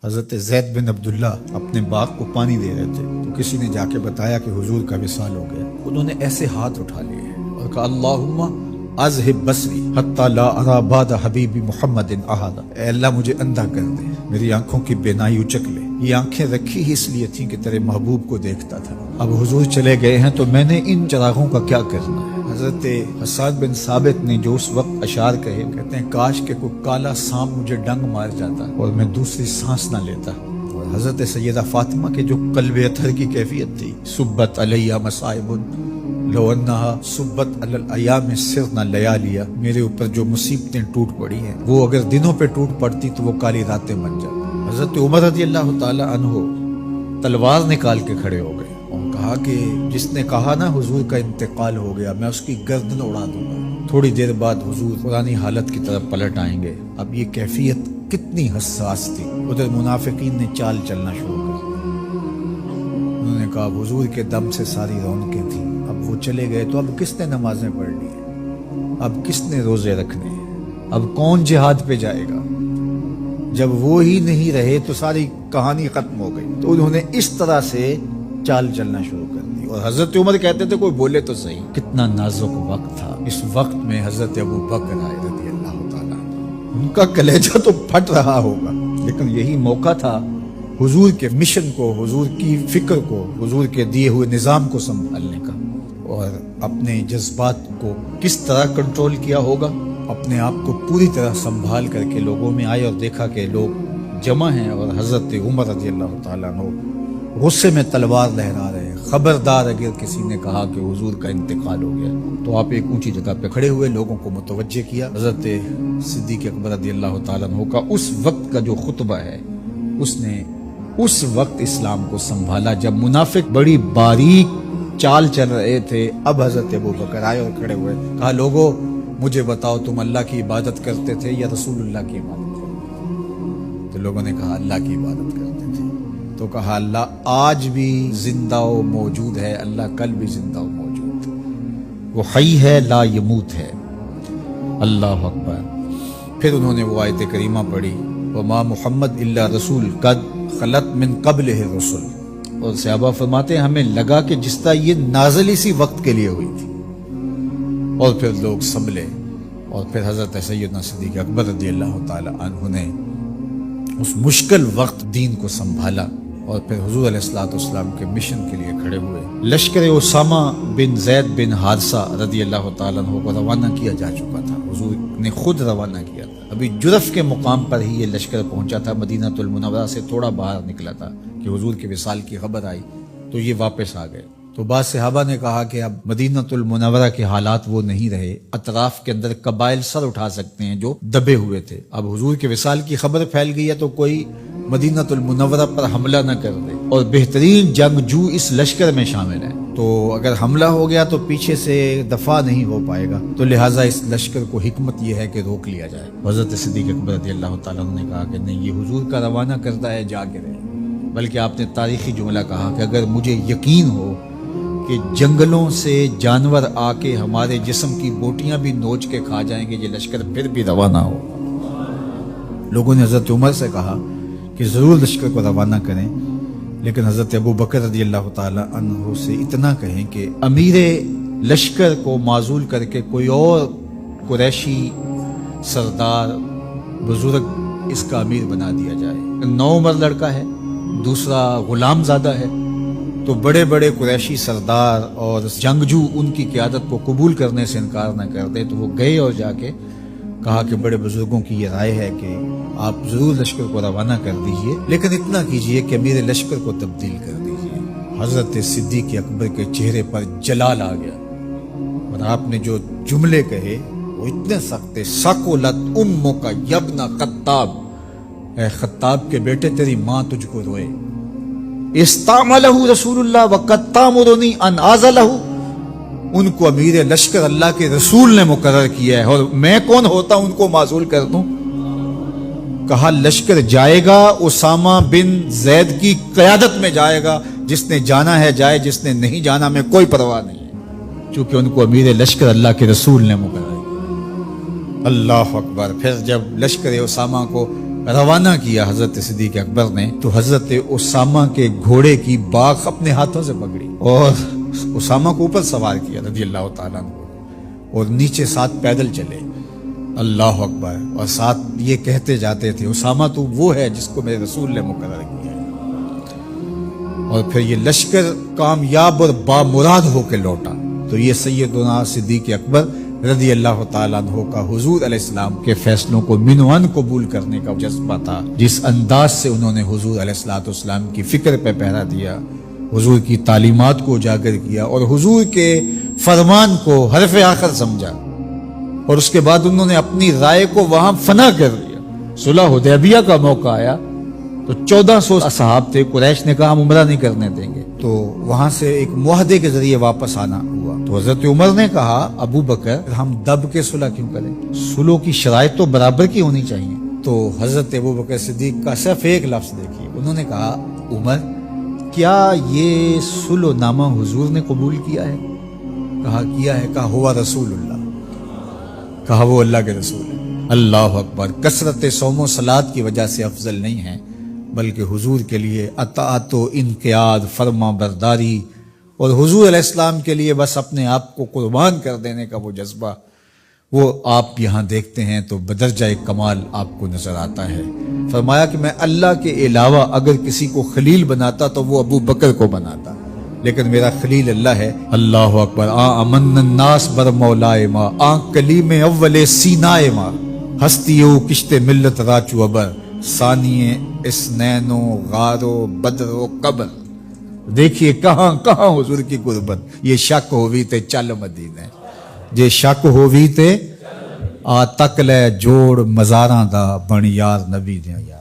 حضرت زید بن عبداللہ اپنے باغ کو پانی دے رہے تھے تو کسی نے جا کے بتایا کہ حضور کا وصال ہو گیا۔ انہوں نے ایسے ہاتھ اٹھا لیے اور کہا اللہم اذہب بصری حتی لا ارا بعد حبیبی محمد احدا، اے اللہ مجھے اندھا کر دے، میری آنکھوں کی بینائی اچک لے۔ یہ آنکھیں رکھی ہی اس لیے تھیں کہ تیرے محبوب کو دیکھتا تھا، اب حضور چلے گئے ہیں تو میں نے ان چراغوں کا کیا کرنا ہے۔ حضرت حسان بن ثابت نے جو اس وقت اشعار کہے، کہتے ہیں کاش کہ کوئی کالا سانپ مجھے ڈنگ مار جاتا اور میں دوسری سانس نہ لیتا۔ اور حضرت سیدہ فاطمہ کے جو قلب اطہر کی کیفیت تھی، سبت علیہ مصائب لو انہا سبت علی الایام سرنا لیالیا، میرے اوپر جو مصیبتیں ٹوٹ پڑی ہیں وہ اگر دنوں پہ ٹوٹ پڑتی تو وہ کالی راتیں بن جاتی۔ حضرت عمر رضی اللہ تعالی عنہ تلوار نکال کے کھڑے ہو گئے اور کہا کہ جس نے کہا نا حضور کا انتقال ہو گیا میں اس کی گردن اڑا دوں گا۔ تھوڑی دیر بعد حضور پرانی حالت کی طرف پلٹ آئیں گے۔ اب یہ کیفیت کتنی حساس تھی۔ ادھر منافقین نے چال چلنا شروع کر دیا۔ انہوں نے کہا حضور کے دم سے ساری رونقیں تھیں، اب وہ چلے گئے تو اب کس نے نمازیں پڑھنی ہیں، اب کس نے روزے رکھنے ہیں، اب کون جہاد پہ جائے گا۔ جب وہ ہی نہیں رہے تو ساری کہانی ختم ہو گئی۔ تو انہوں نے اس طرح سے چال چلنا شروع کر دی۔ اور حضرت عمر کہتے تھے کوئی بولے تو صحیح، کتنا نازک وقت تھا۔ اس وقت میں حضرت ابو بکر آئے رضی اللہ تعالیٰ عنہ، ان کا کلیجہ تو پھٹ رہا ہوگا، لیکن یہی موقع تھا حضور کے مشن کو، حضور کی فکر کو، حضور کے دیے ہوئے نظام کو سنبھالنے کا۔ اور اپنے جذبات کو کس طرح کنٹرول کیا ہوگا، اپنے آپ کو پوری طرح سنبھال کر کے لوگوں میں آئے اور دیکھا کہ لوگ جمع ہیں اور حضرت عمر رضی اللہ تعالیٰ عنہ غصے میں تلوار لہرا رہے ہیں۔ خبردار اگر کسی نے کہا کہ حضور کا انتقال ہو گیا تو آپ ایک اونچی جگہ پہ کھڑے ہوئے، لوگوں کو متوجہ کیا۔ حضرت صدیق اکبر رضی اللہ تعالیٰ عنہ کا اس وقت کا جو خطبہ ہے، اس نے اس وقت اسلام کو سنبھالا جب منافق بڑی باریک چال چل رہے تھے۔ اب حضرت ابو بکر آئے اور کھڑے ہوئے، کہا لوگوں مجھے بتاؤ تم اللہ کی عبادت کرتے تھے یا رسول اللہ کی عبادت کرتے؟ تو لوگوں نے کہا اللہ کی عبادت کرتے تھے۔ تو کہا اللہ آج بھی زندہ و موجود ہے، اللہ کل بھی زندہ و موجود ہے، وہ حی ہے لا یموت ہے۔ اللہ اکبر۔ پھر انہوں نے وہ آیت کریمہ پڑھی وما محمد الا رسول قد خلت من قبلہ الرسل، اور صحابہ فرماتے ہیں ہمیں لگا کہ جس طرح یہ نازل اسی وقت کے لیے ہوئی تھی۔ اور پھر لوگ سنبھلے اور پھر حضرت سیدنا صدیق اکبر رضی اللہ تعالی عنہ نے اس مشکل وقت دین کو سنبھالا اور پھر حضور علیہ الصلوۃ والسلام کے مشن کے لیے کھڑے ہوئے۔ لشکر اسامہ بن زید بن حارثہ رضی اللہ تعالیٰ عنہ کو روانہ کیا جا چکا تھا، حضور نے خود روانہ کیا تھا۔ ابھی جرف کے مقام پر ہی یہ لشکر پہنچا تھا، مدینہ المنورہ سے تھوڑا باہر نکلا تھا کہ حضور کے وصال کی خبر آئی تو یہ واپس آ گئے۔ تو بعض صحابہ نے کہا کہ اب مدینہ المنورہ کے حالات وہ نہیں رہے، اطراف کے اندر قبائل سر اٹھا سکتے ہیں جو دبے ہوئے تھے۔ اب حضور کے وصال کی خبر پھیل گئی ہے تو کوئی مدینہ المنورہ پر حملہ نہ کر دے، اور بہترین جنگجو اس لشکر میں شامل ہیں، تو اگر حملہ ہو گیا تو پیچھے سے دفاع نہیں ہو پائے گا، تو لہٰذا اس لشکر کو حکمت یہ ہے کہ روک لیا جائے۔ حضرت صدیق اکبر رضی اللہ تعالیٰ عنہ نے کہا کہ نہیں، یہ حضور کا روانہ کردہ ہے، جا کے رہے۔ بلکہ آپ نے تاریخی جملہ کہا کہ اگر مجھے یقین ہو کہ جنگلوں سے جانور آ کے ہمارے جسم کی بوٹیاں بھی نوچ کے کھا جائیں گے، یہ لشکر پھر بھی روانہ ہو۔ لوگوں نے حضرت عمر سے کہا کہ ضرور لشکر کو روانہ کریں، لیکن حضرت ابو بکر رضی اللہ تعالی عنہ سے اتنا کہیں کہ امیر لشکر کو معزول کر کے کوئی اور قریشی سردار بزرگ اس کا امیر بنا دیا جائے۔ 9 عمر لڑکا ہے، دوسرا غلام زادہ ہے، تو بڑے بڑے قریشی سردار اور جنگجو ان کی قیادت کو قبول کرنے سے انکار نہ کر دے۔ تو وہ گئے اور جا کے کہا کہ بڑے بزرگوں کی یہ رائے ہے کہ آپ ضرور لشکر کو روانہ کر دیجئے، لیکن اتنا کیجئے کہ امیر لشکر کو تبدیل کر دیجئے۔ حضرت صدیق اکبر کے چہرے پر جلال آ گیا اور آپ نے جو جملے کہے وہ اتنے سخت تھے، ثقلت امک یبن خطاب، اے خطاب کے بیٹے تیری ماں تجھ کو روئے۔ استعملہ رسول اللہ وقد تامرنی ان اعزلہ، ان کو امیر لشکر اللہ کے رسول نے مقرر کیا ہے اور میں کون ہوتا ان کو معزول کر دوں۔ کہا لشکر جائے گا، اسامہ بن زید کی قیادت میں جائے گا، جس نے جانا ہے جائے، جس نے نہیں جانا میں کوئی پرواہ نہیں ہے، چونکہ ان کو امیر لشکر اللہ کے رسول نے مقرر کیا۔ اللہ اکبر۔ پھر جب لشکر اسامہ کو روانہ کیا حضرت صدیق اکبر نے تو حضرت اسامہ کے گھوڑے کی باغ اپنے ہاتھوں سے پکڑی اور اسامہ کو اوپر سوار کیا رضی اللہ تعالیٰ عنہ، اور نیچے ساتھ پیدل چلے، اللہ اکبر، اور ساتھ یہ کہتے جاتے تھے اسامہ تو وہ ہے جس کو میرے رسول نے مقرر کیا ہے۔ اور پھر یہ لشکر کامیاب اور بامراد ہو کے لوٹا تو یہ سیدنا صدیق اکبر رضی اللہ تعالیٰ عنہ کا حضور علیہ السلام کے فیصلوں کو منوان قبول کرنے کا جذبہ تھا، جس انداز سے انہوں نے حضور علیہ السلام کی فکر پہ پہرا دیا، حضور کی تعلیمات کو اجاگر کیا اور حضور کے فرمان کو حرف آخر سمجھا، اور اس کے بعد انہوں نے اپنی رائے کو وہاں فنا کر دیا۔ صلح حدیبیہ کا موقع آیا تو 1400 اصحاب تھے، قریش نے کہا ہم عمرہ نہیں کرنے دیں گے، تو وہاں سے ایک معاہدے کے ذریعے واپس آنا ہوا۔ تو حضرت عمر نے کہا ابو بکر ہم دب کے صلح کیوں کریں، صلح کی شرائط تو برابر کی ہونی چاہیے۔ تو حضرت ابو بکر صدیق کا صرف ایک لفظ دیکھیے، انہوں نے کہا عمر کیا یہ صلح نامہ حضور نے قبول کیا ہے؟ کہا کیا ہے، کہا ہوا رسول اللہ، کہا وہ اللہ کے رسول ہے۔ اللہ اکبر، کثرت صوم و صلات کی وجہ سے افضل نہیں ہے، بلکہ حضور کے لیے اطاعت و انقیاد، فرما برداری، اور حضور علیہ السلام کے لیے بس اپنے آپ کو قربان کر دینے کا وہ جذبہ، وہ آپ یہاں دیکھتے ہیں تو بدرجہ کمال آپ کو نظر آتا ہے۔ فرمایا کہ میں اللہ کے علاوہ اگر کسی کو خلیل بناتا تو وہ ابو بکر کو بناتا، لیکن میرا خلیل اللہ ہے۔ اللہ اکبر، امن الناس بر مولائے ما، کلیم اول سینائے ما، ہستیو کشت ملت راچو ابر، ثانیے اسنین و غار و بدر و قبر۔ دیکھیے کہاں کہاں حضور کی قربت، یہ شک ہووی تے چل مدینے، جے شک ہووی تے آ تک لے جوڑ مزاراں دا بن یار نبی دیاں یار۔